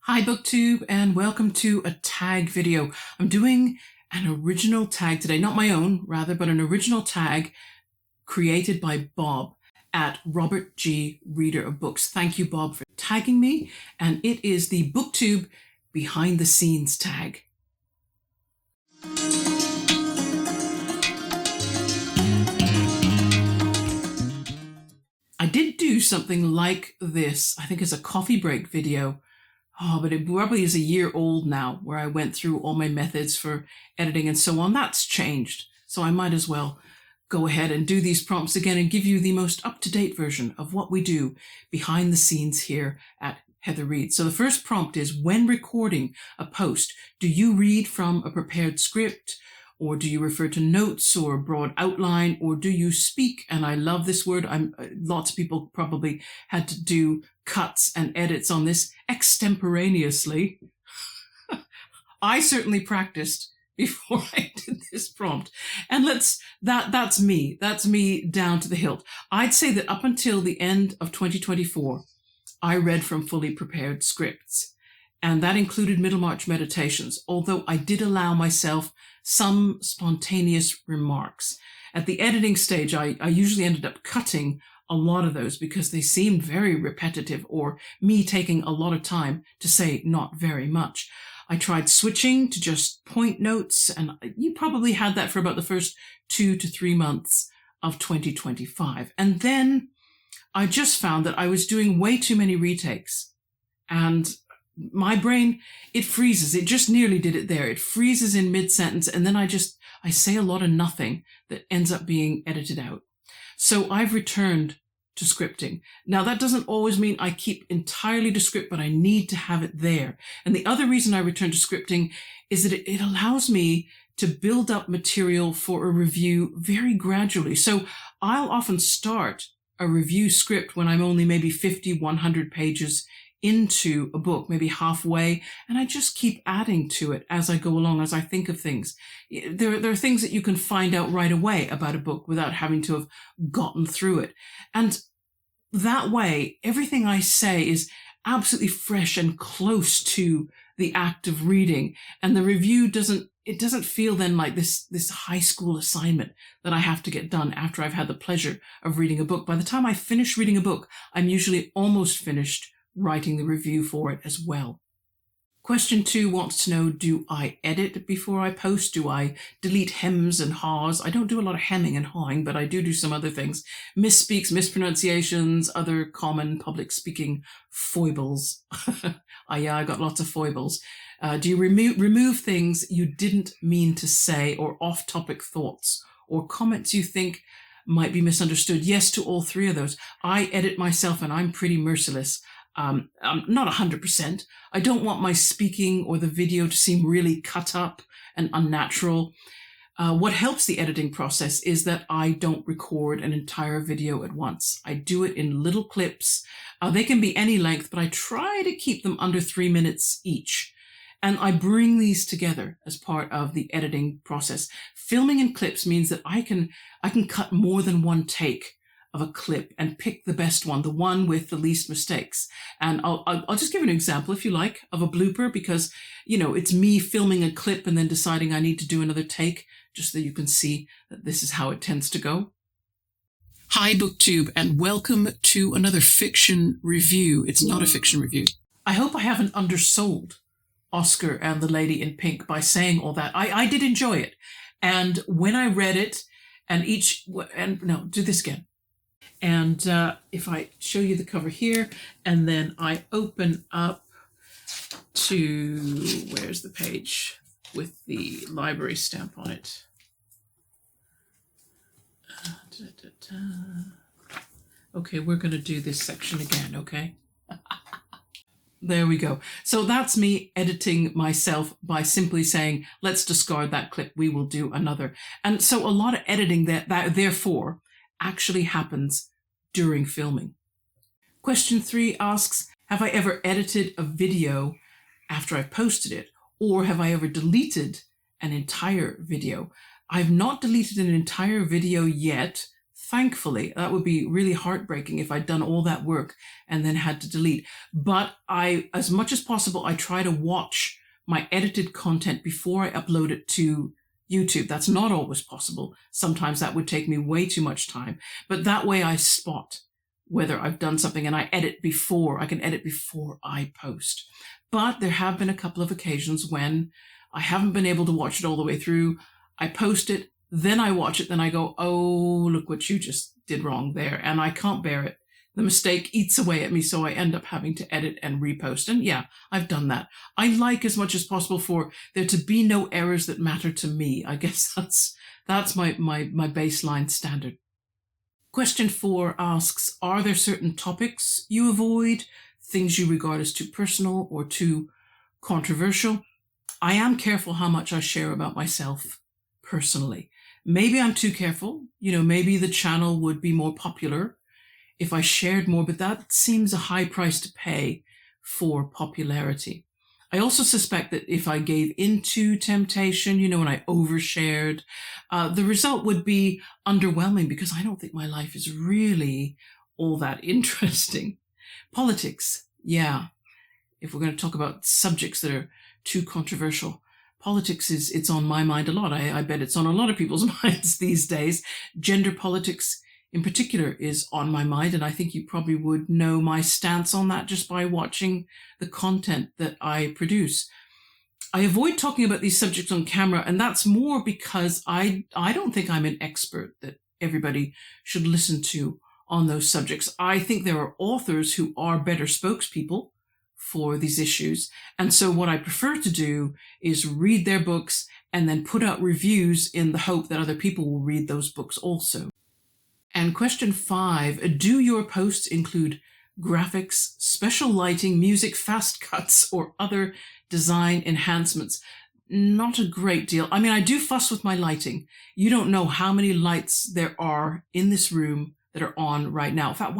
Hi BookTube, and welcome to a tag video. I'm doing an original tag today, not my own rather, but an original tag created by Bob at Robert G. Reader of Books. Thank you, Bob, for tagging me, and it is the BookTube behind the scenes tag. I did do something like this, I think as a coffee break video. But it probably is a year old now, where I went through all my methods for editing and so on. That's changed. So I might as well go ahead and do these prompts again and give you the most up-to-date version of what we do behind the scenes here at Heather Reads. So the first prompt is, when recording a post, do you read from a prepared script? Or do you refer to notes or a broad outline, or do you speak? And I love this word. Lots of people probably had to do cuts and edits on this extemporaneously. I certainly practiced before I did this prompt. And that's me. That's me down to the hilt. I'd say that up until the end of 2024, I read from fully prepared scripts. And that included Middlemarch meditations, although I did allow myself some spontaneous remarks. At the editing stage, I usually ended up cutting a lot of those because they seemed very repetitive, or me taking a lot of time to say not very much. I tried switching to just point notes, and you probably had that for about the first 2 to 3 months of 2025. And then I just found that I was doing way too many retakes, and my brain, it freezes. It just nearly did it there. It freezes in mid-sentence, and then I say a lot of nothing that ends up being edited out. So I've returned to scripting. Now, that doesn't always mean I keep entirely to script, but I need to have it there. And the other reason I return to scripting is that it allows me to build up material for a review very gradually. So I'll often start a review script when I'm only maybe 50, 100 pages into a book, maybe halfway, and I just keep adding to it as I go along, as I think of things. There are things that you can find out right away about a book without having to have gotten through it. And that way, everything I say is absolutely fresh and close to the act of reading. And the review doesn't feel then like this high school assignment that I have to get done after I've had the pleasure of reading a book. By the time I finish reading a book, I'm usually almost finished writing the review for it as well. Question 2 wants to know, do I edit before I post? Do I delete hems and haws? I don't do a lot of hemming and hawing, but I do some other things. Misspeaks, mispronunciations, other common public speaking foibles. I got lots of foibles. Do you remove things you didn't mean to say, or off-topic thoughts, or comments you think might be misunderstood? Yes to all 3 of those. I edit myself, and I'm pretty merciless. I'm not 100%. I don't want my speaking or the video to seem really cut up and unnatural. What helps the editing process is that I don't record an entire video at once. I do it in little clips. They can be any length, but I try to keep them under 3 minutes each. And I bring these together as part of the editing process. Filming in clips means that I can cut more than one take of a clip and pick the best one, the one with the least mistakes. And I'll just give an example, if you like, of a blooper, because, it's me filming a clip and then deciding I need to do another take, just so you can see that this is how it tends to go. Hi, BookTube, and welcome to another fiction review. It's not a fiction review. I hope I haven't undersold Oscar and the Lady in Pink by saying all that. I did enjoy it. And when I read it, do this again. And if I show you the cover here, and then I open up to, where's the page with the library stamp on it? Okay, we're going to do this section again, okay? There we go. So that's me editing myself by simply saying, let's discard that clip, we will do another. And so a lot of editing that therefore actually happens during filming. Question 3 asks, have I ever edited a video after I've posted it? Or have I ever deleted an entire video? I've not deleted an entire video yet, Thankfully, that would be really heartbreaking if I'd done all that work and then had to delete. But as much as possible, I try to watch my edited content before I upload it to YouTube. That's not always possible. Sometimes that would take me way too much time. But that way I spot whether I've done something, and I can edit before I post. But there have been a couple of occasions when I haven't been able to watch it all the way through. I post it, then I watch it, then I go, oh, look what you just did wrong there. And I can't bear it. The mistake eats away at me, so I end up having to edit and repost. And yeah, I've done that. I like as much as possible for there to be no errors that matter to me. I guess that's my baseline standard. Question 4 asks, are there certain topics you avoid, things you regard as too personal or too controversial? I am careful how much I share about myself personally. Maybe I'm too careful. Maybe the channel would be more popular if I shared more, but that seems a high price to pay for popularity. I also suspect that if I gave into temptation, and I overshared, the result would be underwhelming because I don't think my life is really all that interesting. Politics, yeah. If we're going to talk about subjects that are too controversial, politics it's on my mind a lot. I bet it's on a lot of people's minds these days. Gender politics in particular is on my mind, and I think you probably would know my stance on that just by watching the content that I produce. I avoid talking about these subjects on camera, and that's more because I don't think I'm an expert that everybody should listen to on those subjects. I think there are authors who are better spokespeople for these issues, and so what I prefer to do is read their books and then put out reviews in the hope that other people will read those books also. And question 5, do your posts include graphics, special lighting, music, fast cuts, or other design enhancements? Not a great deal. I mean, I do fuss with my lighting. You don't know how many lights there are in this room that are on right now. In fact,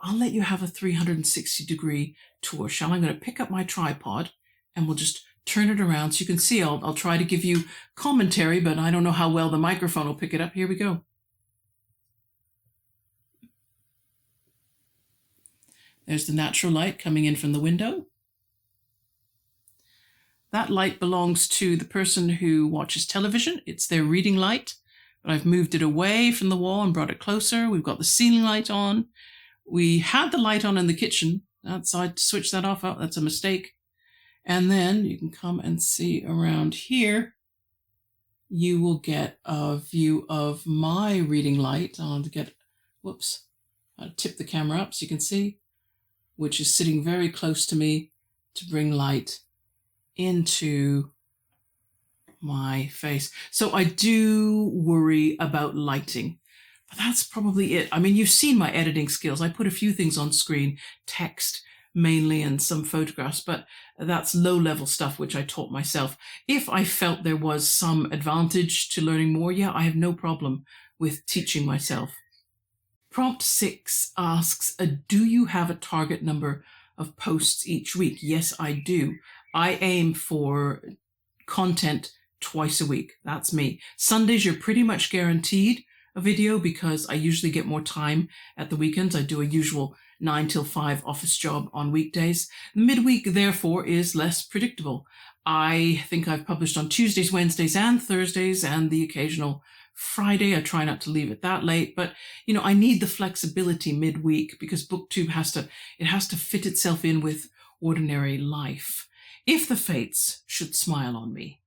I'll let you have a 360-degree tour, shall I? I'm going to pick up my tripod and we'll just turn it around so you can see. I'll try to give you commentary, but I don't know how well the microphone will pick it up. Here we go. There's the natural light coming in from the window. That light belongs to the person who watches television. It's their reading light, but I've moved it away from the wall and brought it closer. We've got the ceiling light on. We had the light on in the kitchen. Outside to switch that off. Oh, that's a mistake. And then you can come and see around here. You will get a view of my reading light. I'll tip the camera up so you can see, which is sitting very close to me to bring light into my face. So I do worry about lighting, but that's probably it. I mean, you've seen my editing skills. I put a few things on screen, text mainly, and some photographs, but that's low-level stuff, which I taught myself. If I felt there was some advantage to learning more, yeah, I have no problem with teaching myself. Prompt 6 asks, do you have a target number of posts each week? Yes, I do. I aim for content twice a week. That's me. Sundays, you're pretty much guaranteed a video because I usually get more time at the weekends. I do a usual 9 till 5 office job on weekdays. Midweek, therefore, is less predictable. I think I've published on Tuesdays, Wednesdays, and Thursdays, and the occasional Friday. I try not to leave it that late, but I need the flexibility midweek because BookTube has to fit itself in with ordinary life. If the fates should smile on me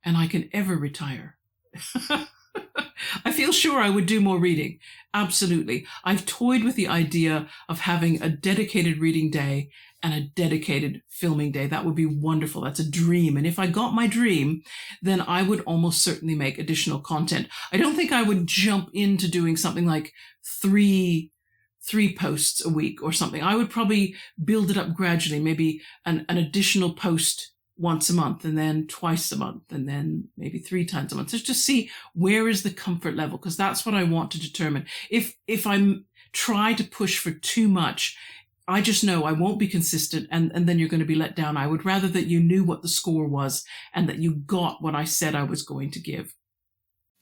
and I can ever retire, I feel sure I would do more reading. Absolutely. I've toyed with the idea of having a dedicated reading day and a dedicated filming day. That would be wonderful. That's a dream. And if I got my dream, then I would almost certainly make additional content. I don't think I would jump into doing something like three posts a week or something. I would probably build it up gradually, maybe an additional post once a month, and then twice a month, and then maybe 3 times a month. So just see where is the comfort level, because that's what I want to determine. If I try to push for too much, I just know I won't be consistent, and then you're going to be let down. I would rather that you knew what the score was and that you got what I said I was going to give.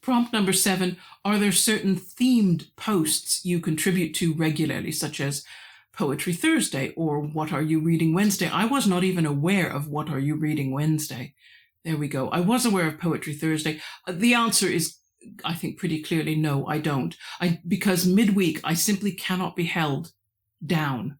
Prompt number 7, are there certain themed posts you contribute to regularly, such as Poetry Thursday or What Are You Reading Wednesday? I was not even aware of What Are You Reading Wednesday. There we go. I was aware of Poetry Thursday. The answer is, I think, pretty clearly no, I don't. Because midweek, I simply cannot be held down.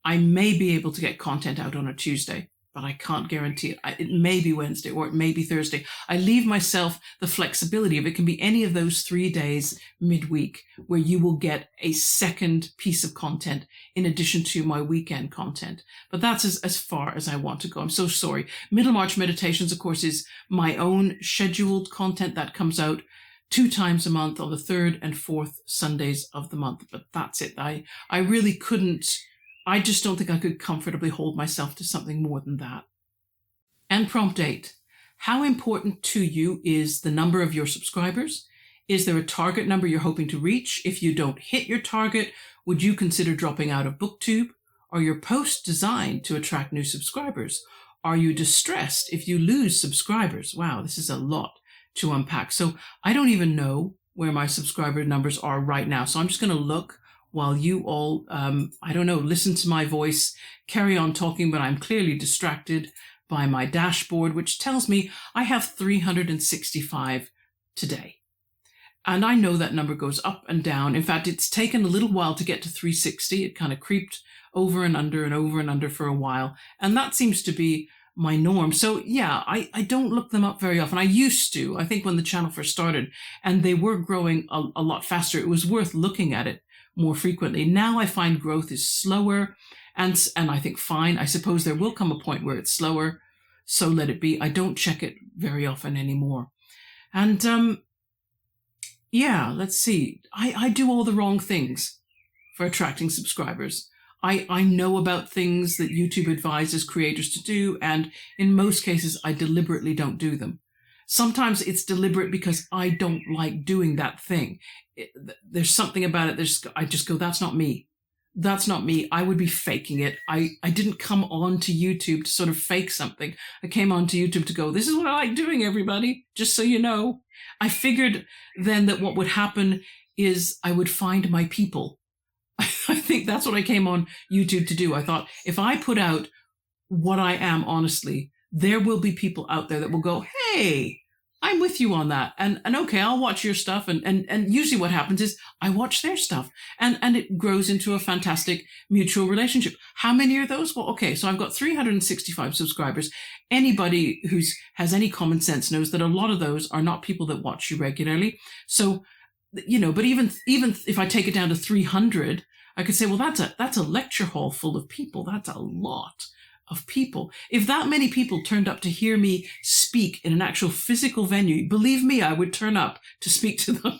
I may be able to get content out on a Tuesday, but I can't guarantee it. It may be Wednesday or it may be Thursday. I leave myself the flexibility of it can be any of those 3 days midweek where you will get a second piece of content in addition to my weekend content. But that's as far as I want to go. I'm so sorry. Middlemarch Meditations, of course, is my own scheduled content that comes out 2 times a month on the 3rd and 4th Sundays of the month. But that's it. I really couldn't. I just don't think I could comfortably hold myself to something more than that. And prompt 8. How important to you is the number of your subscribers? Is there a target number you're hoping to reach? If you don't hit your target, would you consider dropping out of BookTube? Are your posts designed to attract new subscribers? Are you distressed if you lose subscribers? Wow, this is a lot to unpack. So I don't even know where my subscriber numbers are right now. So I'm just going to look while you all, listen to my voice, carry on talking, but I'm clearly distracted by my dashboard, which tells me I have 365 today. And I know that number goes up and down. In fact, it's taken a little while to get to 360. It kind of creeped over and under for a while. And that seems to be my norm. So yeah, I don't look them up very often. I used to, I think when the channel first started, and they were growing a lot faster. It was worth looking at it more frequently. Now I find growth is slower, and I think fine. I suppose there will come a point where it's slower, so let it be. I don't check it very often anymore. And let's see. I do all the wrong things for attracting subscribers. I know about things that YouTube advises creators to do, and in most cases, I deliberately don't do them. Sometimes it's deliberate because I don't like doing that thing. There's something about it. I just go, that's not me. That's not me. I would be faking it. I didn't come on to YouTube to sort of fake something. I came on to YouTube to go, this is what I like doing, everybody, just so you know. I figured then that what would happen is I would find my people. I think that's what I came on YouTube to do. I thought, if I put out what I am honestly, there will be people out there that will go, hey, I'm with you on that. And okay, I'll watch your stuff. And usually what happens is I watch their stuff, and it grows into a fantastic mutual relationship. How many are those? Well, okay, so I've got 365 subscribers. Anybody who has any common sense knows that a lot of those are not people that watch you regularly. So, but even if I take it down to 300, I could say, well, that's a lecture hall full of people. That's a lot of people. If that many people turned up to hear me speak in an actual physical venue, believe me, I would turn up to speak to them.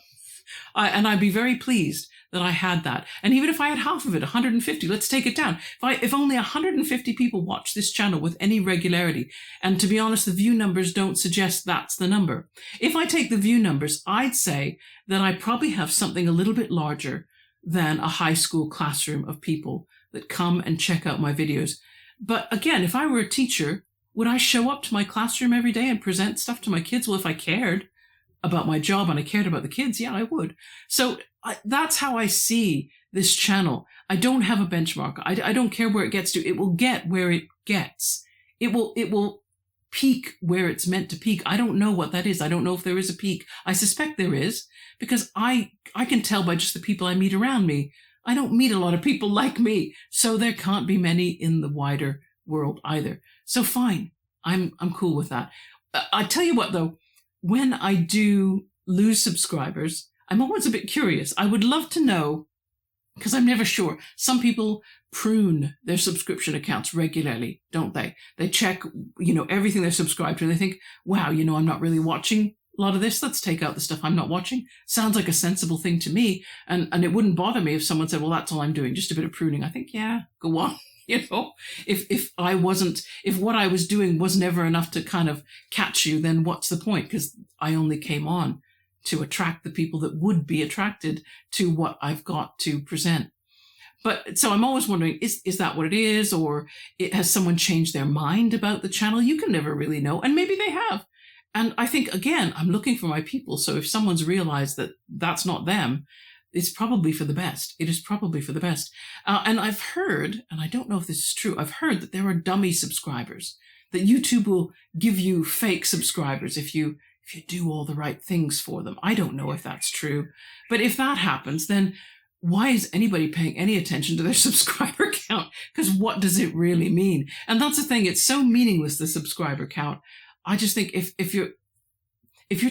And I'd be very pleased that I had that. And even if I had half of it, 150, let's take it down. If only 150 people watch this channel with any regularity, and to be honest, the view numbers don't suggest that's the number. If I take the view numbers, I'd say that I probably have something a little bit larger than a high school classroom of people that come and check out my videos. But again, if I were a teacher, would I show up to my classroom every day and present stuff to my kids? Well, if I cared about my job and I cared about the kids, yeah, I would. So that's how I see this channel. I don't have a benchmark. I don't care where it gets to. It will get where it gets. It will peak where it's meant to peak. I don't know what that is. I don't know if there is a peak. I suspect there is, because I can tell by just the people I meet around me. I don't meet a lot of people like me, so there can't be many in the wider world either. So fine, I'm cool with that. I tell you what though, when I do lose subscribers, I'm always a bit curious. I would love to know, because I'm never sure. Some people prune their subscription accounts regularly, don't they? They check, everything they're subscribed to, and they think, wow, I'm not really watching a lot of this. Let's take out the stuff I'm not watching. Sounds like a sensible thing to me. And it wouldn't bother me if someone said, well, that's all I'm doing, just a bit of pruning. I think, yeah, go on. If what I was doing was never enough to kind of catch you, then what's the point? Because I only came on to attract the people that would be attracted to what I've got to present. But so I'm always wondering, is that what it is? Or has someone changed their mind about the channel? You can never really know. And maybe they have. And I think, again, I'm looking for my people. So if someone's realized that that's not them, it's probably for the best. It is probably for the best. And I've heard, and I don't know if this is true, I've heard that there are dummy subscribers, that YouTube will give you fake subscribers if you do all the right things for them. I don't know if that's true. But if that happens, then why is anybody paying any attention to their subscriber count? Because what does it really mean? And that's the thing. It's so meaningless, the subscriber count. I just think if you're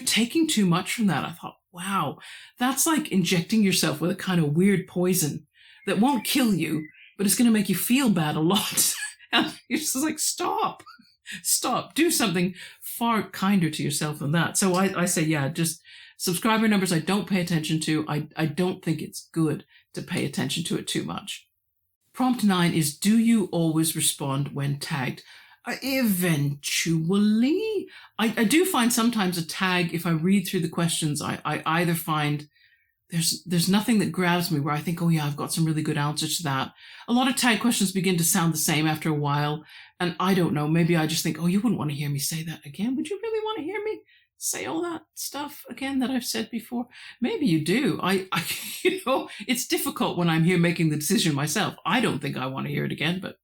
taking too much from that, I thought, wow, that's like injecting yourself with a kind of weird poison that won't kill you, but it's going to make you feel bad a lot. And you're just like, stop, do something far kinder to yourself than that. So I say, yeah, just subscriber numbers I don't pay attention to. I don't think it's good to pay attention to it too much. Prompt 9 is, do you always respond when tagged? Eventually. I do find sometimes a tag, if I read through the questions, I either find there's nothing that grabs me where I think, oh yeah, I've got some really good answers to that. A lot of tag questions begin to sound the same after a while. And I don't know, maybe I just think, oh, you wouldn't want to hear me say that again. Would you really want to hear me say all that stuff again that I've said before? Maybe you do. I it's difficult when I'm here making the decision myself. I don't think I want to hear it again, but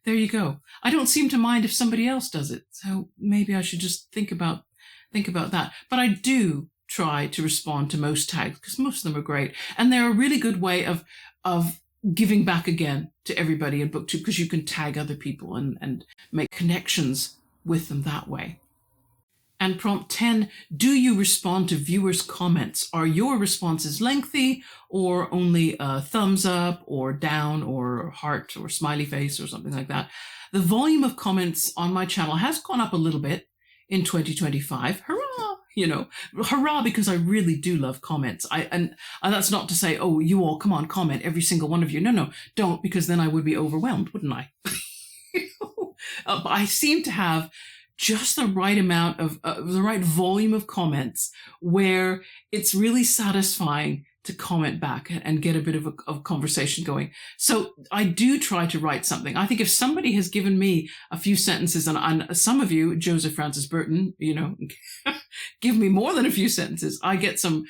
there you go. I don't seem to mind if somebody else does it. So maybe I should just think about that. But I do try to respond to most tags because most of them are great. And they're a really good way of giving back again to everybody in BookTube, because you can tag other people and make connections with them that way. And prompt 10, do you respond to viewers' comments? Are your responses lengthy or only a thumbs up or down or heart or smiley face or something like that? The volume of comments on my channel has gone up a little bit in 2025. Hurrah! Hurrah, because I really do love comments. And that's not to say, oh, you all, come on, comment, every single one of you. No, don't, because then I would be overwhelmed, wouldn't I? But I seem to have just the right amount of the right volume of comments where it's really satisfying to comment back and get a bit of a conversation going. So I do try to write something. I think if somebody has given me a few sentences, and some of you, Joseph Francis Burton, give me more than a few sentences, I get some,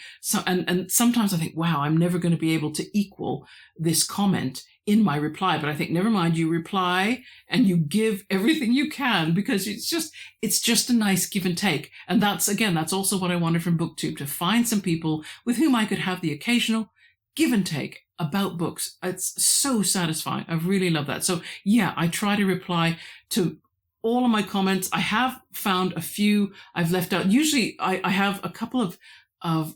and sometimes I think, wow, I'm never going to be able to equal this comment in my reply. But I think, never mind, you reply and you give everything you can, because it's just a nice give and take. And that's also what I wanted from BookTube, to find some people with whom I could have the occasional give and take about books. It's so satisfying. I really love that. So yeah, I try to reply to all of my comments. I have found a few I've left out. Usually I have a couple of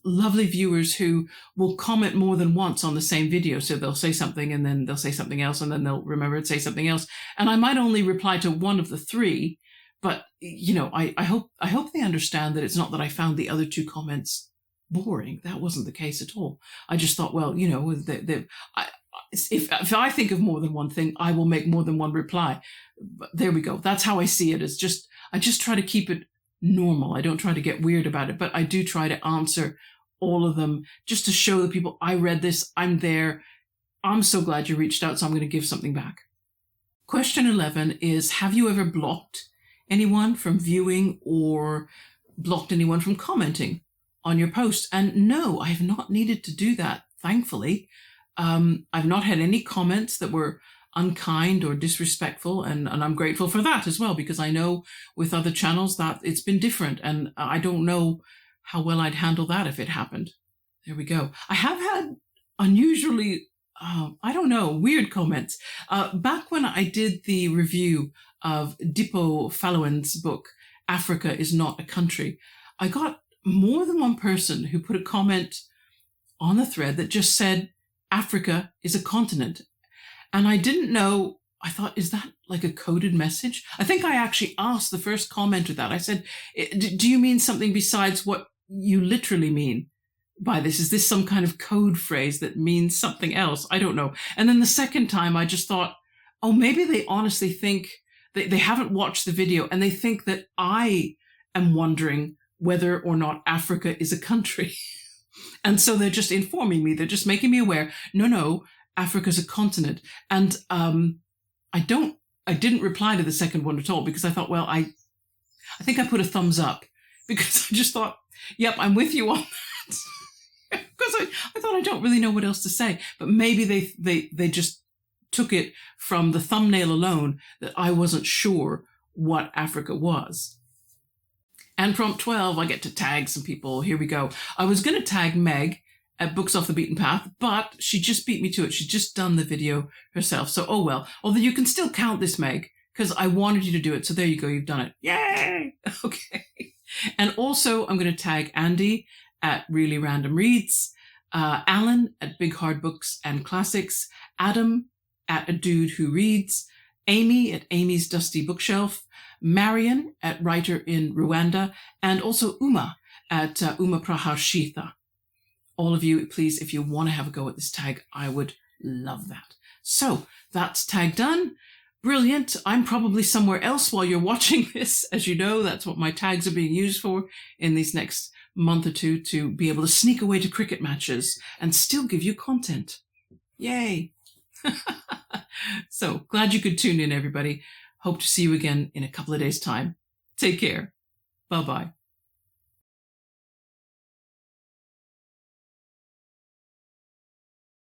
lovely viewers who will comment more than once on the same video. So they'll say something and then they'll say something else and then they'll remember to say something else. And I might only reply to one of the three, but I hope they understand that it's not that I found the other two comments boring. That wasn't the case at all. I just thought, well, if I think of more than one thing, I will make more than one reply. But there we go. That's how I see it. I just try to keep it normal. I don't try to get weird about it, but I do try to answer all of them just to show the people, I read this, I'm there, I'm so glad you reached out, so I'm going to give something back. Question 11 is, have you ever blocked anyone from viewing or blocked anyone from commenting on your post? And no, I have not needed to do that, thankfully. I've not had any comments that were unkind or disrespectful, and I'm grateful for that as well, because I know with other channels that it's been different, and I don't know how well I'd handle that if it happened. There we go. I have had unusually, weird comments. Back when I did the review of Dippo Fallon's book, Africa is Not a Country, I got more than one person who put a comment on the thread that just said, Africa is a continent. And I didn't know, I thought, is that like a coded message? I think I actually asked the first commenter that. I said, do you mean something besides what you literally mean by this? Is this some kind of code phrase that means something else? I don't know. And then the second time I just thought, oh, maybe they honestly think they haven't watched the video and they think that I am wondering whether or not Africa is a country. And so they're just informing me. They're just making me aware. No, Africa's a continent. And I didn't reply to the second one at all, because I thought, well, I think I put a thumbs up because I just thought, yep, I'm with you on that. Because I thought I don't really know what else to say, but maybe they just took it from the thumbnail alone that I wasn't sure what Africa was. And prompt 12, I get to tag some people. Here we go. I was going to tag Meg at Books Off the Beaten Path, but she just beat me to it. She's just done the video herself. So, oh well. Although you can still count this, Meg, because I wanted you to do it. So there you go. You've done it. Yay! Okay. And also, I'm going to tag Andy at Really Random Reads, Alan at Big Hard Books and Classics, Adam at A Dude Who Reads, Amy at Amy's Dusty Bookshelf, Marion at Writer in Rwanda, and also Uma at Uma Prahashitha. All of you, please, if you want to have a go at this tag, I would love that. So that's tag done. Brilliant. I'm probably somewhere else while you're watching this. As you know, that's what my tags are being used for in these next month or two, to be able to sneak away to cricket matches and still give you content. Yay. So glad you could tune in, everybody. Hope to see you again in a couple of days' time. Take care. Bye-bye.